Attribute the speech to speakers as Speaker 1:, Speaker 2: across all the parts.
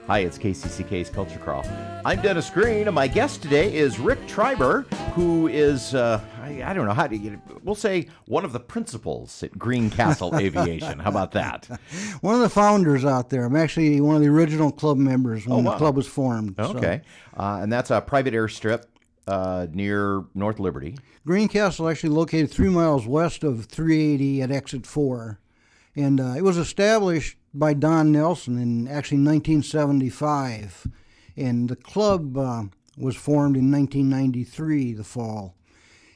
Speaker 1: Hi, it's KCCK's Culture Crawl. I'm Dennis Green, and my guest today is Rick Treiber, who is, I don't know how to get it, we'll say one of the principals at Green Castle Aviation. How about that?
Speaker 2: One of the founders out there. I'm actually one of the original club members when the club was formed.
Speaker 1: Okay. So. And that's a private airstrip near North Liberty.
Speaker 2: Green Castle actually located 3 miles west of 380 at exit 4. And it was established by Don Nelson in actually 1975. And the club was formed in 1993, the fall.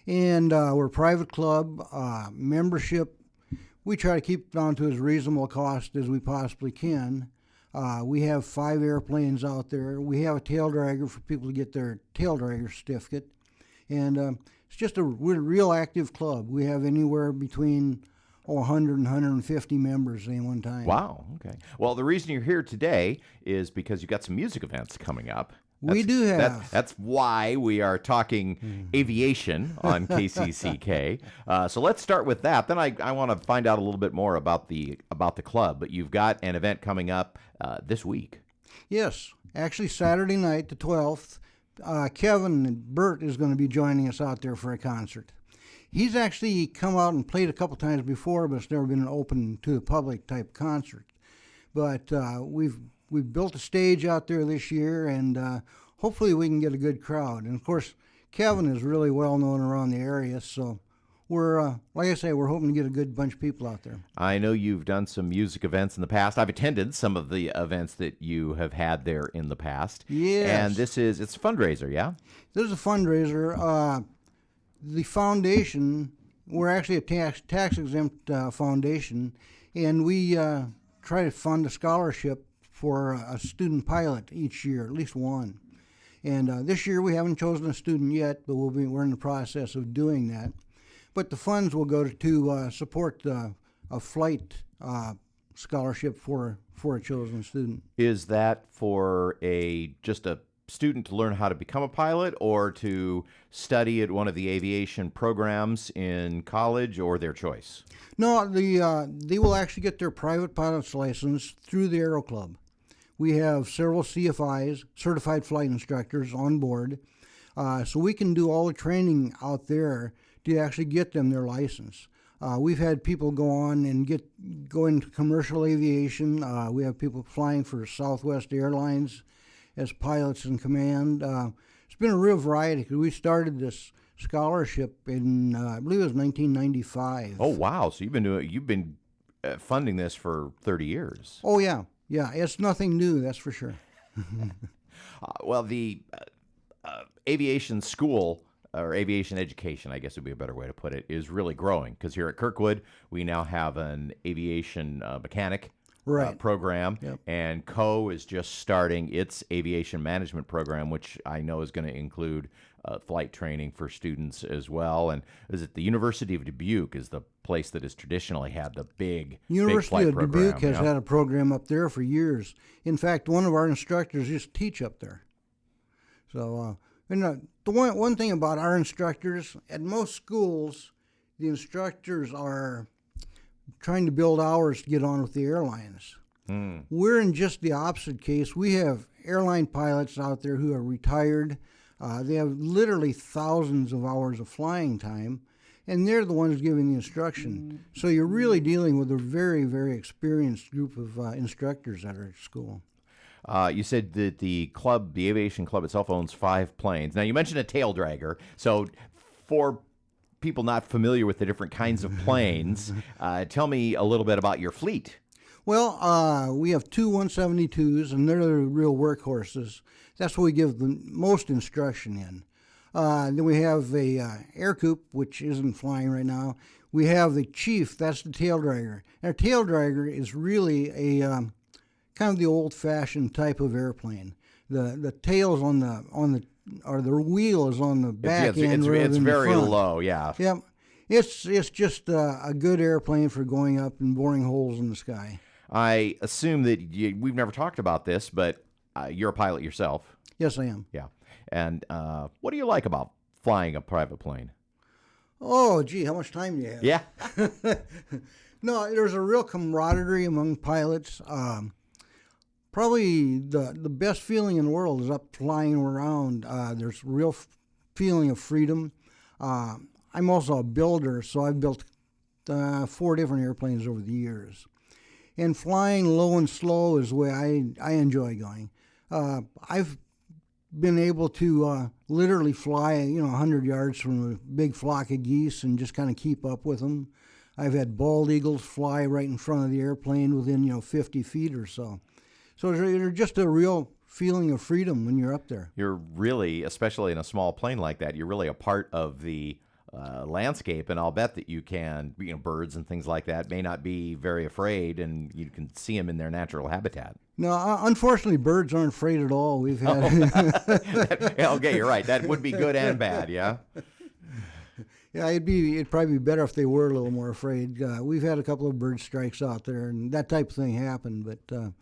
Speaker 2: And we're a private club. Membership, we try to keep it down to as reasonable a cost as we possibly can. We have 5 airplanes out there. We have a tail dragger for people to get their tail dragger certificate. And it's just we're a real active club. We have anywhere between 100 and 150 members at any one time.
Speaker 1: Wow, okay. Well, the reason you're here today is because you've got some music events coming up.
Speaker 2: We do have.
Speaker 1: That's why we are talking aviation on KCCK. So let's start with that. Then I want to find out a little bit more about the club. But you've got an event coming up this week.
Speaker 2: Yes, actually Saturday night, the 12th. Kevin and Burt is going to be joining us out there for a concert. He's actually come out and played a couple times before, but it's never been an open to the public type concert. But we've built a stage out there this year, and hopefully we can get a good crowd. And of course, Kevin is really well known around the area, so we're like I say, we're hoping to get a good bunch of people out there.
Speaker 1: I know you've done some music events in the past. I've attended some of the events that you have had there in the past.
Speaker 2: Yes.
Speaker 1: And it's a fundraiser, yeah?
Speaker 2: This is a fundraiser. The foundation, we're actually a tax-exempt foundation, and we try to fund a scholarship for a student pilot each year, at least one. And this year we haven't chosen a student yet, but we're in the process of doing that. But the funds will go to support a flight scholarship for a chosen student.
Speaker 1: Is that for just a student to learn how to become a pilot, or to study at one of the aviation programs in college, or their choice?
Speaker 2: No, they will actually get their private pilot's license through the Aero Club. We have several CFIs, certified flight instructors, on board, so we can do all the training out there to actually get them their license. We've had people go on and go into commercial aviation. We have people flying for Southwest Airlines as pilots in command. It's been a real variety because we started this scholarship in I believe it was 1995.
Speaker 1: Oh wow! So you've been funding this for 30 years.
Speaker 2: Oh yeah, it's nothing new, that's for sure.
Speaker 1: Well, the aviation school, or aviation education, I guess would be a better way to put it, is really growing, because here at Kirkwood we now have an aviation mechanic program, yep. And CO is just starting its aviation management program, which I know is going to include flight training for students as well. And is it the University of Dubuque is the place that has traditionally had the big
Speaker 2: University
Speaker 1: big
Speaker 2: of
Speaker 1: flight
Speaker 2: Dubuque
Speaker 1: program,
Speaker 2: has had a program up there for years. In fact, one of our instructors used to teach up there. So, the one thing about our instructors, at most schools, the instructors are trying to build hours to get on with the airlines. We're in just the opposite case. We have airline pilots out there who are retired. They have literally thousands of hours of flying time, and they're the ones giving the instruction. So you're really dealing with a very, very experienced group of instructors at our school.
Speaker 1: You said that the aviation club itself owns 5 planes. Now, you mentioned a tail dragger. So for people not familiar with the different kinds of planes, tell me a little bit about your fleet.
Speaker 2: Well, we have 2 172s, and they're the real workhorses. That's what we give the most instruction in. Then we have a air coupe, which isn't flying right now. We have the Chief, that's the tail dragger. Our tail dragger is really a kind of the old-fashioned type of airplane. The tail's on the wheel is on the back end.
Speaker 1: It's very
Speaker 2: front.
Speaker 1: low, yeah.
Speaker 2: Yep. It's just a good airplane for going up and boring holes in the sky.
Speaker 1: I assume that we've never talked about this, but you're a pilot yourself.
Speaker 2: Yes, I am.
Speaker 1: Yeah. And what do you like about flying a private plane?
Speaker 2: Oh, gee, how much time do you have?
Speaker 1: Yeah.
Speaker 2: No, there's a real camaraderie among pilots. Probably the best feeling in the world is up flying around. There's a real feeling of freedom. I'm also a builder, so I've built 4 different airplanes over the years. And flying low and slow is the way I enjoy going. I've been able to literally fly, 100 yards from a big flock of geese and just kind of keep up with them. I've had bald eagles fly right in front of the airplane within, 50 feet or so. So there's just a real feeling of freedom when you're up there.
Speaker 1: You're really, especially in a small plane like that, you're really a part of the landscape, and I'll bet that you can, birds and things like that may not be very afraid, and you can see them in their natural habitat.
Speaker 2: No, unfortunately, birds aren't afraid at all. We've had.
Speaker 1: Okay, you're right. That would be good and bad, yeah.
Speaker 2: Yeah, it'd probably be better if they were a little more afraid. We've had a couple of bird strikes out there, and that type of thing happened, but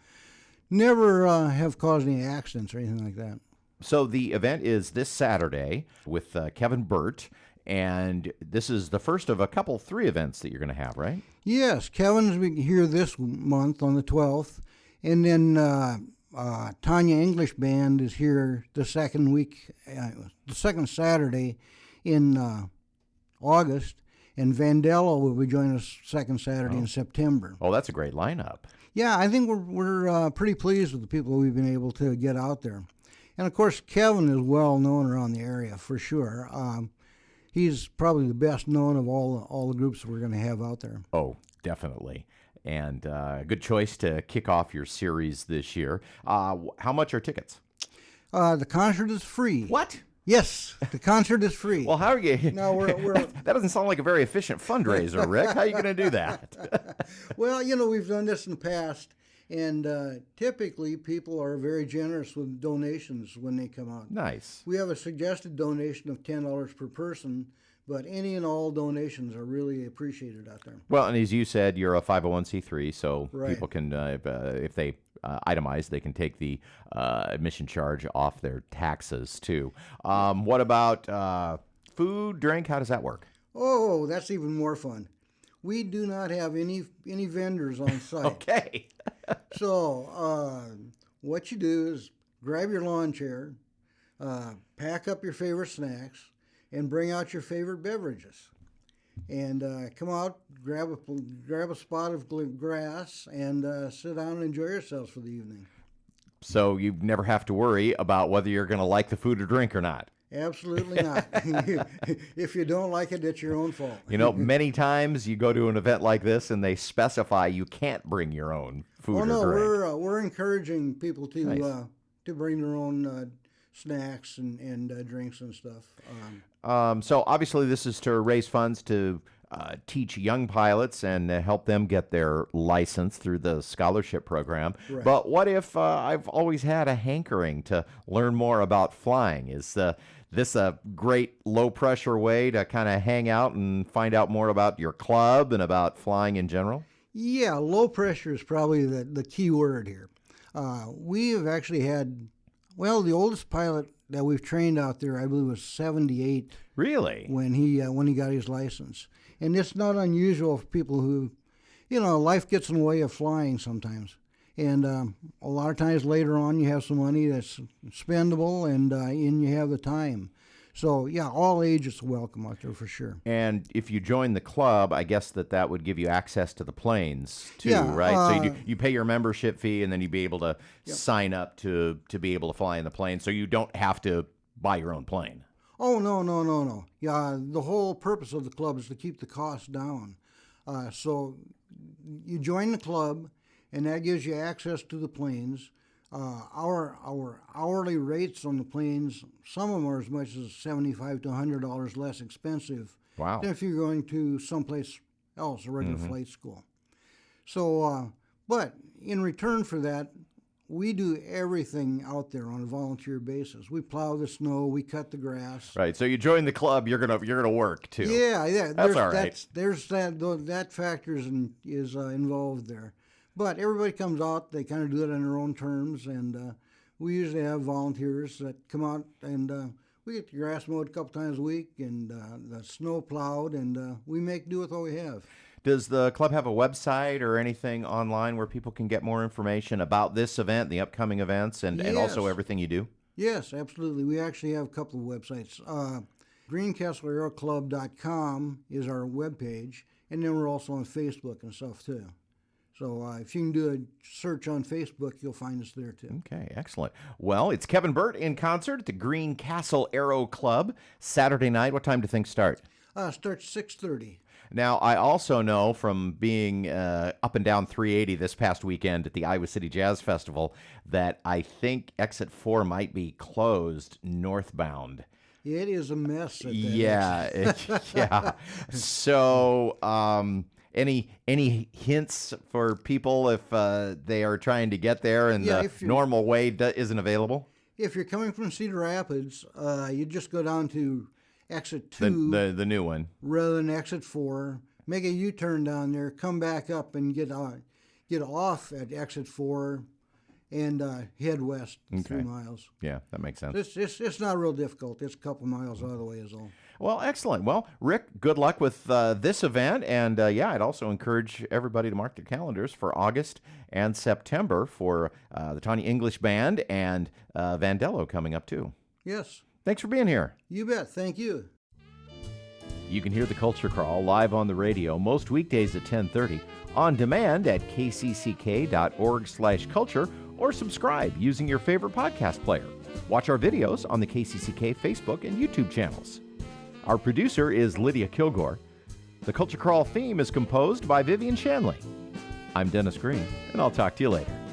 Speaker 2: never have caused any accidents or anything like that.
Speaker 1: So the event is this Saturday with Kevin Burt, and this is the first of 3 events that you're going to have, right?
Speaker 2: Yes, Kevin's here this month on the 12th, and then Tanya English Band is here the second Saturday in August, and Vandello will be joining us second Saturday in September.
Speaker 1: Oh, that's a great lineup.
Speaker 2: Yeah, I think we're pretty pleased with the people we've been able to get out there. And, of course, Kevin is well known around the area for sure. He's probably the best known of all the groups we're going to have out there.
Speaker 1: Oh, definitely. And a good choice to kick off your series this year. How much are tickets?
Speaker 2: The concert is free.
Speaker 1: What?
Speaker 2: Yes, the concert is free.
Speaker 1: Well, how are you?
Speaker 2: No,
Speaker 1: that doesn't sound like a very efficient fundraiser, Rick. How are you going to do that?
Speaker 2: Well, we've done this in the past, and typically people are very generous with donations when they come out.
Speaker 1: Nice.
Speaker 2: We have a suggested donation of $10 per person, but any and all donations are really appreciated out there.
Speaker 1: Well, and as you said, you're a 501c3, so
Speaker 2: Right.
Speaker 1: people can, if they itemize, they can take the admission charge off their taxes too. What about food, drink? How does that work?
Speaker 2: Oh, that's even more fun. We do not have any vendors on site.
Speaker 1: Okay.
Speaker 2: So what you do is grab your lawn chair, pack up your favorite snacks, and bring out your favorite beverages. And come out, grab a spot of grass, and sit down and enjoy yourselves for the evening.
Speaker 1: So you never have to worry about whether you're going to like the food or drink or not.
Speaker 2: Absolutely not. If you don't like it, it's your own fault.
Speaker 1: Many times you go to an event like this and they specify you can't bring your own food or drink.
Speaker 2: We're encouraging people to
Speaker 1: Nice.
Speaker 2: To bring their own snacks and drinks and stuff.
Speaker 1: So obviously this is to raise funds to teach young pilots and help them get their license through the scholarship program.
Speaker 2: Right.
Speaker 1: But what if I've always had a hankering to learn more about flying? Is this a great low-pressure way to kind of hang out and find out more about your club and about flying in general?
Speaker 2: Yeah, low pressure is probably the key word here. We have actually had, the oldest pilot that we've trained out there, I believe, was 78.
Speaker 1: Really?
Speaker 2: When he got his license. And it's not unusual for people who, life gets in the way of flying sometimes. And a lot of times later on you have some money that's spendable and you have the time. So, yeah, all ages are welcome out there for sure.
Speaker 1: And if you join the club, I guess that would give you access to the planes too,
Speaker 2: Yeah,
Speaker 1: right? So you pay your membership fee, and then you'd be able to sign up to be able to fly in the plane. So you don't have to buy your own plane.
Speaker 2: Oh, no. Yeah, the whole purpose of the club is to keep the costs down. So you join the club, and that gives you access to the planes. Our hourly rates on the planes, some of them are as much as $75 to $100 less expensive
Speaker 1: Wow.
Speaker 2: than if you're going to someplace else, a regular flight school. So, but in return for that, we do everything out there on a volunteer basis. We plow the snow, we cut the grass.
Speaker 1: Right. So you join the club, you're gonna work too.
Speaker 2: Yeah.
Speaker 1: That's all right.
Speaker 2: There's that factor is involved there. But everybody comes out, they kind of do it on their own terms, and we usually have volunteers that come out, and we get the grass mowed a couple times a week, and the snow plowed, and we make do with what we have.
Speaker 1: Does the club have a website or anything online where people can get more information about this event, the upcoming events, and also
Speaker 2: Yes.
Speaker 1: everything you do?
Speaker 2: Yes, absolutely. We actually have a couple of websites. GreenCastleAeroClub.com is our webpage, and then we're also on Facebook and stuff too. So if you can do a search on Facebook, you'll find us there too.
Speaker 1: Okay, excellent. Well, it's Kevin Burt in concert at the Green Castle Aero Club Saturday night. What time do things start?
Speaker 2: Starts 6:30.
Speaker 1: Now, I also know from being up and down 380 this past weekend at the Iowa City Jazz Festival that I think exit 4 might be closed northbound.
Speaker 2: It is a mess. At that
Speaker 1: Yeah, yeah. So, any hints for people if they are trying to get there and the normal way isn't available?
Speaker 2: If you're coming from Cedar Rapids, you just go down to exit 2,
Speaker 1: the new one,
Speaker 2: rather than exit 4. Make a U-turn down there, come back up, and get off at exit 4, and head west 3 miles.
Speaker 1: Yeah, that makes sense.
Speaker 2: It's not real difficult. It's a couple miles out of the way is all.
Speaker 1: Well, excellent. Well, Rick, good luck with this event. And I'd also encourage everybody to mark their calendars for August and September for the Tanya English Band and Vandello coming up too.
Speaker 2: Yes.
Speaker 1: Thanks for being here.
Speaker 2: You bet. Thank you.
Speaker 1: You can hear the Culture Crawl live on the radio most weekdays at 10:30, on demand at kcck.org/culture, or subscribe using your favorite podcast player. Watch our videos on the KCCK Facebook and YouTube channels. Our producer is Lydia Kilgore. The Culture Crawl theme is composed by Vivian Shanley. I'm Dennis Green, and I'll talk to you later.